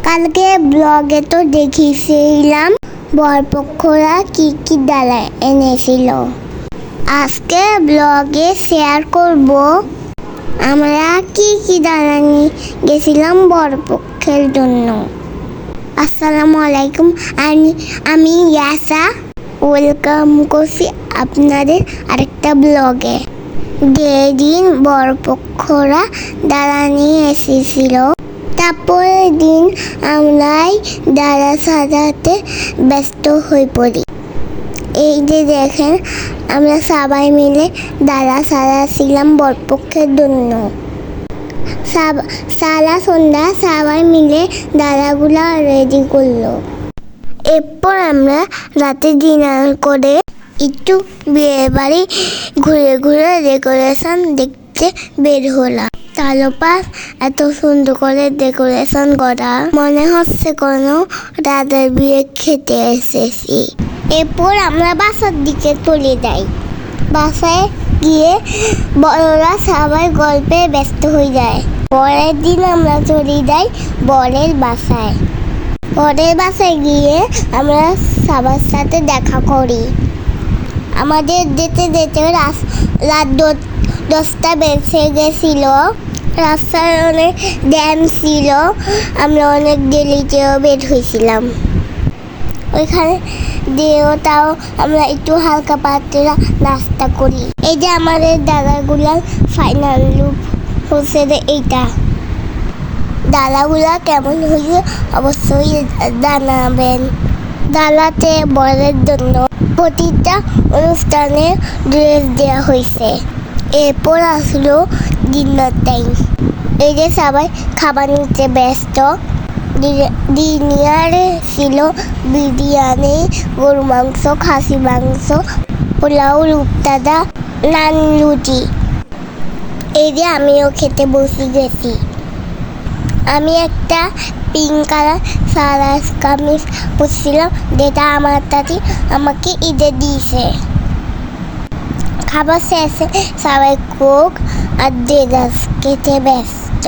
কালকে ব্লগে তো দেখেছিলাম বরপক্ষরা কি কি ডালা এনেছিল। আজকে ব্লগে শেয়ার করব আমরা কি কি ডালা নিয়ে গেছিলাম বরপক্ষের জন্য। আসসালামু আলাইকুম, আমি ইয়াসা, ওয়েলকাম করছি আপনাদের আরেকটা ব্লগে। যেদিন বরপক্ষরা ডালা নিয়ে এসেছিল, তারপরের দিন আমরাই ডালা সাজাতে ব্যস্ত হয়ে পড়ি। এই যে দেখেন, আমরা সবাই মিলে ডালা সাজাচ্ছিলাম বরপক্ষের জন্য। সারা সন্ধ্যা সবাই মিলে ডালাগুলা রেডি করলো। এরপর আমরা রাতে ডিনার করে একটু বিয়ে বাড়ি ঘুরে ঘুরে ডেকোরেশন দেখতে বের হলাম। চারপাশ এত সুন্দর করে ডেকোরেশন করা, মনে হচ্ছে কোনো রাতের বিয়ে খেতে এসেছি। এরপর আমরা বাসার দিকে চলে যাই। বাসায় গিয়ে বড়রা সবাই গল্পে ব্যস্ত হয়ে যায়। পরের দিন আমরা চলে যাই বরের বাসায়। বরের বাসায় গিয়ে আমরা সবার সাথে দেখা করি। আমাদের যেতে যেতে রাত 10টা বেজে গেছিল। রাস্তায় অনেক জ্যাম ছিল, আমরা অনেক দেরিতেও বের হয়েছিলাম। ওইখানে দিয়েও তাও আমরা একটু হালকা পাতলা নাস্তা করি। এই যে আমাদের ডালাগুলার ফাইনাল লুক হচ্ছে যে এইটা। ডালাগুলা কেমন হয়েছে অবশ্যই জানাবেন। ডালাতে বরের জন্য প্রতিটা অনুষ্ঠানে ড্রেস দেওয়া হয়েছে। এরপর আসলো ডিনার টাইম। এই যে সবাই খাবার নিতে ব্যস্ত। ডিনারে ছিল বিরিয়ানি, গরু মাংস, খাসি মাংস, পোলাও, রূপচাঁদা, নান, রুটি। এই যে আমিও খেতে বসে গেছি। আমি একটা পিঙ্ক কালার সারাস কামিজ পরছিলাম, যেটা আমার দাদি আমাকে ঈদে দিয়েছে। খাবার শেষে সবাই কোক আর ডেজার্ট খেতে ব্যস্ত।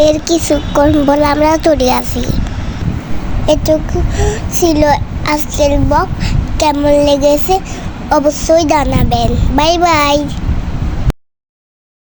এর কিছুক্ষণ বলে আমরা চলে আসি। এটুকু ছিল আজকের ব্লগ। কেমন লেগেছে অবশ্যই জানাবেন। Bye bye.